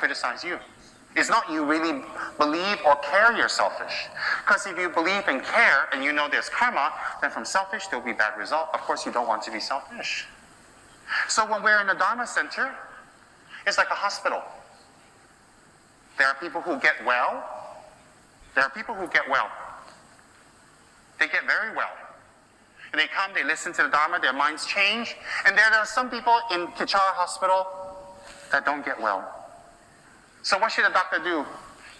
criticize you. It's not you really believe or care you're selfish. Because if you believe and care and you know there's karma, then from selfish there'll be bad result. Of course you don't want to be selfish. So when we're in a Dharma center, it's like a hospital. There are people who get well. There are people who get well. They get very well. And they come, they listen to the Dharma, their minds change. And there are some people in Kichara Hospital that don't get well. So what should a doctor do?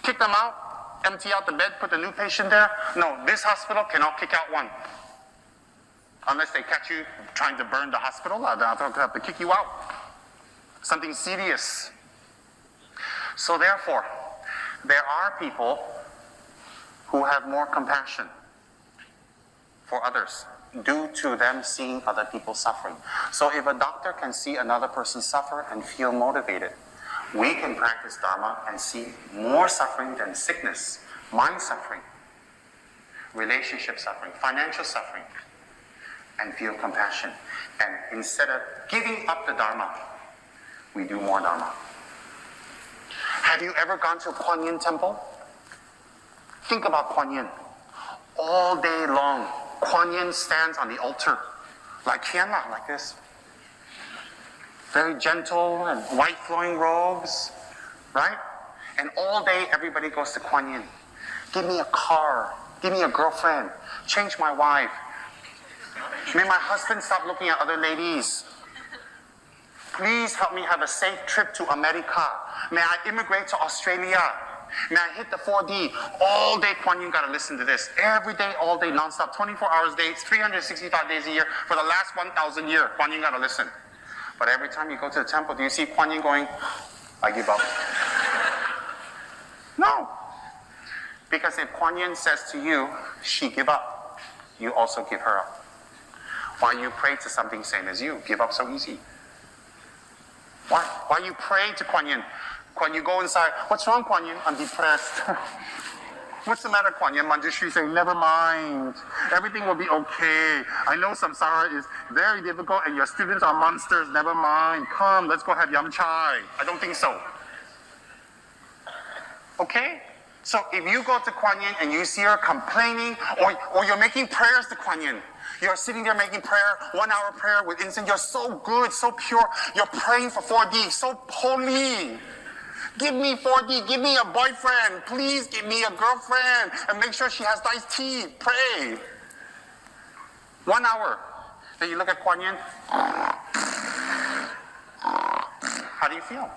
Kick them out? Empty out the bed, put a new patient there? No, this hospital cannot kick out one. Unless they catch you trying to burn the hospital, they'll have to kick you out. Something serious. So therefore, there are people who have more compassion for others due to them seeing other people suffering. So if a doctor can see another person suffer and feel motivated, we can practice Dharma and see more suffering than sickness, mind suffering, relationship suffering, financial suffering, and feel compassion. And instead of giving up the Dharma, we do more Dharma. Have you ever gone to a Kuan Yin temple? Think about Kuan Yin. All day long, Kuan Yin stands on the altar, like Kianla, like this. Very gentle and white flowing robes, right? And all day everybody goes to Kuan Yin. Give me a car, give me a girlfriend, change my wife. May my husband stop looking at other ladies. Please help me have a safe trip to America. May I immigrate to Australia. May I hit the 4D. All day Kuan Yin gotta listen to this. Every day, all day, non-stop, 24 hours a day, 365 days a year. For the last 1,000 years, Kuan Yin gotta listen. But every time you go to the temple, do you see Kuan Yin going, I give up? No. Because if Kuan Yin says to you, she give up, you also give her up. Why you pray to something same as you? Give up so easy. Why? Why you pray to Kuan Yin? Kuan Yin, go inside. What's wrong, Kuan Yin? I'm depressed. What's the matter, Kuan Yin? Manjushri saying, never mind. Everything will be okay. I know samsara is very difficult and your students are monsters. Never mind. Come, let's go have yum chai. I don't think so. Okay? So if you go to Kuan Yin and you see her complaining or you're making prayers to Kuan Yin, you're sitting there making prayer, 1 hour prayer with incense, you're so good, so pure, you're praying for 4D, so holy. Give me 4D, give me a boyfriend, please give me a girlfriend, and make sure she has nice teeth, pray. 1 hour. Then you look at Kuan Yin. How do you feel?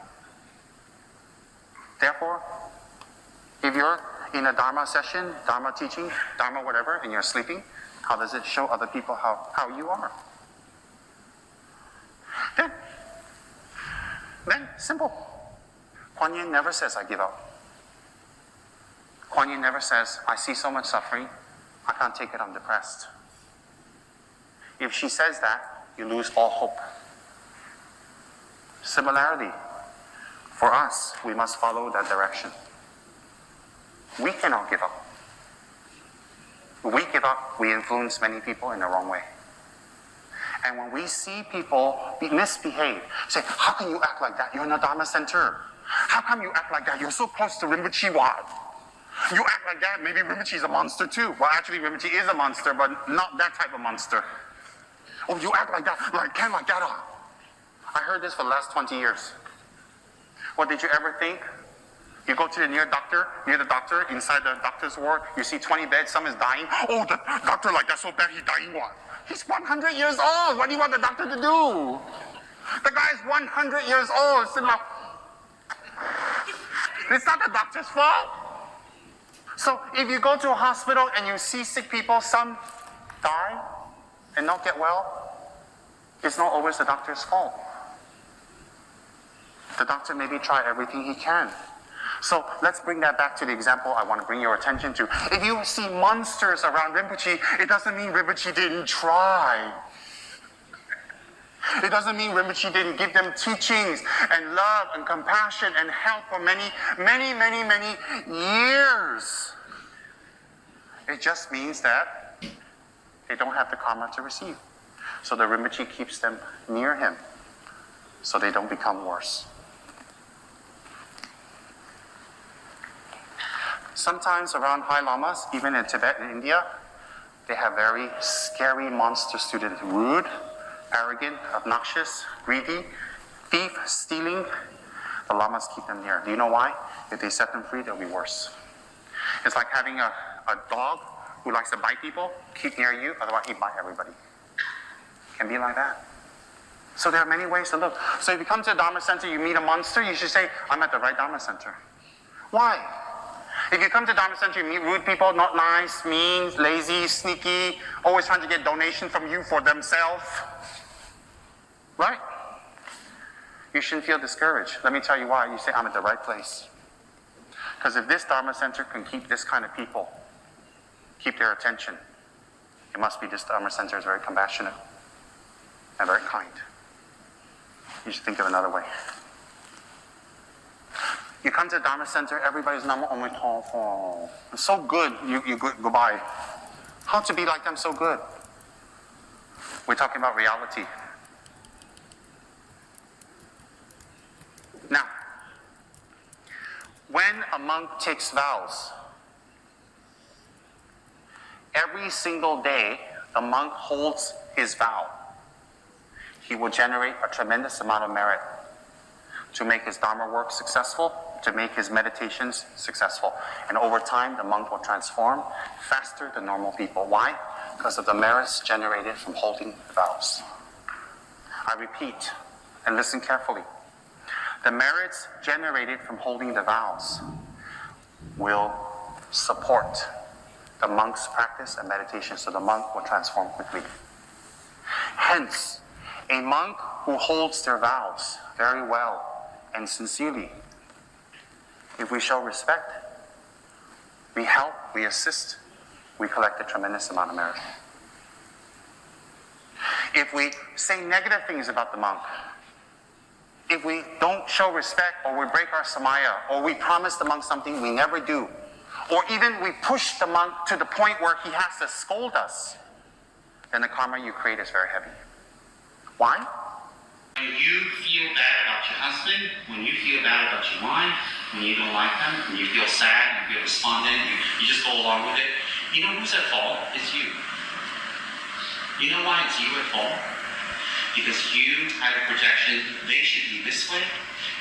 Therefore, if you're in a Dharma session, Dharma teaching, Dharma whatever, and you're sleeping, how does it show other people how you are? Then simple. Kuan Yin never says, I give up. Kuan Yin never says, I see so much suffering, I can't take it, I'm depressed. If she says that, you lose all hope. Similarly, for us, we must follow that direction. We cannot give up. When we give up, we influence many people in the wrong way. And when we see people misbehave, say, how can you act like that? You're in a Dharma center. How come you act like that? You're so close to Rinpoche Wat. You act like that, maybe Rinpoche is a monster too. Well, actually Rinpoche is a monster, but not that type of monster. Oh, you act like that, like that. I heard this for the last 20 years. What did you ever think? You go to the near the doctor, inside the doctor's ward, you see 20 beds, some is dying. Oh, the doctor like that so bad, he's dying what? He's 100 years old. What do you want the doctor to do? The guy's 100 years old. It's not the doctor's fault. So if you go to a hospital and you see sick people, some die and not get well, it's not always the doctor's fault. The doctor maybe try everything he can. So let's bring that back to the example I want to bring your attention to. If you see monsters around Rinpoche, it doesn't mean Rinpoche didn't try. It doesn't mean Rinpoche didn't give them teachings and love and compassion and help for many, many, many, many years. It just means that they don't have the karma to receive. So the Rinpoche keeps them near him so they don't become worse. Sometimes around high lamas, even in Tibet and India, they have very scary monster students. Rude, arrogant, obnoxious, greedy, thief, stealing. The lamas keep them near. Do you know why? If they set them free, they'll be worse. It's like having a dog who likes to bite people, keep near you, otherwise he'd bite everybody. It can be like that. So there are many ways to look. So if you come to a Dharma center, you meet a monster, you should say, I'm at the right Dharma center. Why? If you come to Dharma center, you meet rude people, not nice, mean, lazy, sneaky, always trying to get donation from you for themselves. Right? You shouldn't feel discouraged. Let me tell you why. You say, I'm at the right place. Because if this Dharma center can keep this kind of people, keep their attention, it must be this Dharma center is very compassionate and very kind. You should think of another way. You come to the Dharma center, everybody's number only tall. It's so good, you go by. How to be like them so good? We're talking about reality. Now, when a monk takes vows, every single day the monk holds his vow, he will generate a tremendous amount of merit to make his Dharma work successful, to make his meditations successful. And over time, the monk will transform faster than normal people. Why? Because of the merits generated from holding the vows. I repeat, and listen carefully. The merits generated from holding the vows will support the monk's practice and meditation, so the monk will transform quickly. Hence, a monk who holds their vows very well and sincerely, if we show respect, we help, we assist, we collect a tremendous amount of merit. If we say negative things about the monk, if we don't show respect, or we break our samaya, or we promise the monk something we never do, or even we push the monk to the point where he has to scold us, then the karma you create is very heavy. Why? When you feel bad about your husband, when you feel bad about your wife, when you don't like them, when you feel sad, you feel despondent, you just go along with it, you know who's at fault? It's you. You know why it's you at fault? Because you had a projection, they should be this way,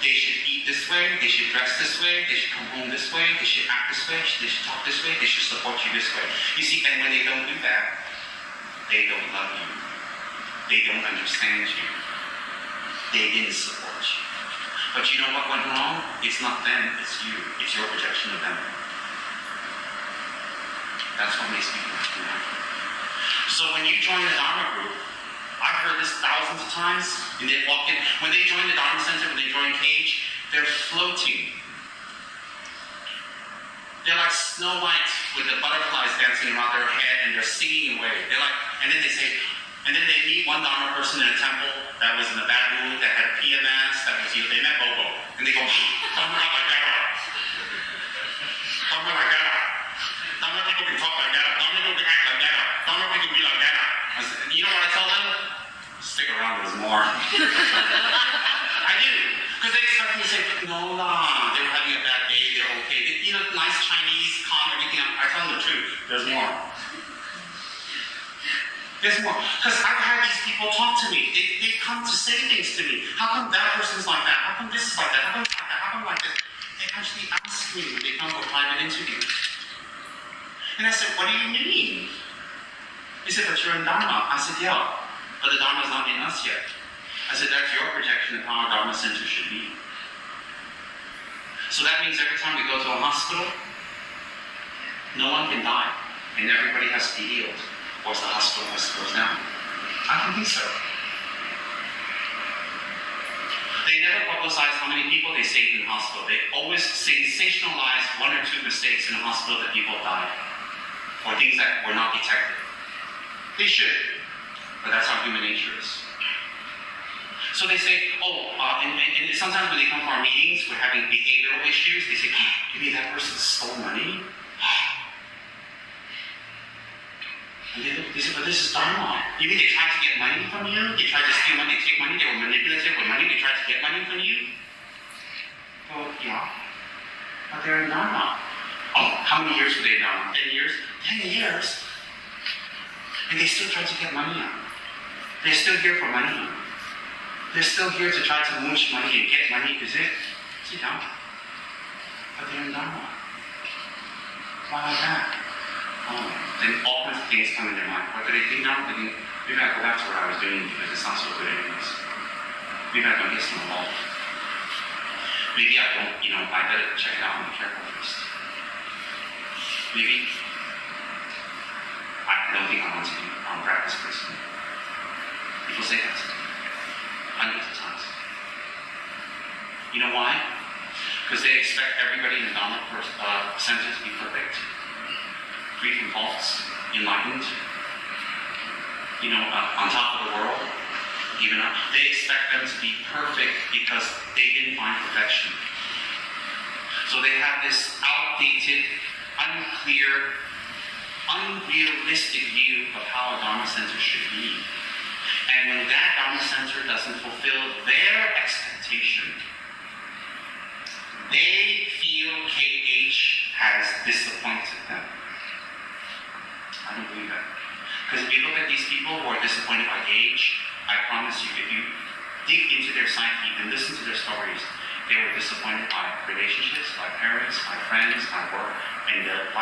they should eat this way, they should dress this way, they should come home this way, they should act this way, they should talk this way, they should support you this way. You see, and when they don't do that, they don't love you. They don't understand you. They didn't support you. But you know what went wrong? It's not them, it's you. It's your projection of them. That's what makes people happy. So when you join the Dharma group, I've heard this thousands of times, and they walk in, when they join the Dharma center, when they join Cage, they're floating. They're like Snow White with the butterflies dancing around their head, and they're singing away. They're like, and then they say, and then they meet one Dharma person in a temple that was in a bad mood, that had PMS, that was, they met Bobo, and they go, Dharma like that. Dharma like that. Dharma people can talk like that. Dharma people can act like that. Dharma people can be like that. You know what I tell them? Stick around, there's more. I do. Because they expect me to say, no, nah, they were having a bad day, they're okay. You know, nice Chinese, calm, everything. I tell them the truth. There's more. There's more. Because I've had these people talk to me. They come to say things to me. How come that person's like that? How come this is like that? How come like that? How come like this? They actually ask me when they come for private interview. And I said, what do you mean? He said, but you're in Dharma. I said, yeah, but the Dharma's not in us yet. I said, that's your projection of how a Dharma center should be. So that means every time we go to a hospital, no one can die, and everybody has to be healed, or else the hospital has to close down. I don't think so. They never publicize how many people they saved in the hospital. They always sensationalize one or two mistakes in the hospital that people died, or things that were not detected. They should, but that's how human nature is. So they say, and sometimes when they come for our meetings, we're having behavioral issues, they say, you mean that person stole money? And they say, but this is Dharma. You mean they tried to get money from you? They tried to steal money, they take money, they were manipulative with money, they tried to get money from you? Well, yeah, but they're in Dharma. Oh, how many years were they down? 10 years? 10 years? And they still try to get money out. They're still here for money. They're still here to try to mooch money and get money because it's Dharma. But they're in Dharma. Why like that? Oh, then all kinds of things come in their mind. What do they think now? They think, maybe I go back to what I was doing because it's not so good anyways. Maybe I don't get some involved. Maybe I don't, I better check it out and be careful first. Maybe I don't think I want to be a practice person. People say that hundreds of times. You know why? Because they expect everybody in the Dharma center to be perfect, free from faults, enlightened, on top of the world. They expect them to be perfect because they didn't find perfection. So they have this outdated, unclear, unrealistic view of how a Dharma center should be. And when that Dharma center doesn't fulfill their expectation, they feel KH has disappointed them. I don't believe that. Because if you look at these people who are disappointed by age, I promise you, if you dig into their psyche and listen to their stories, they were disappointed by relationships, by parents, by friends, by work, and their life.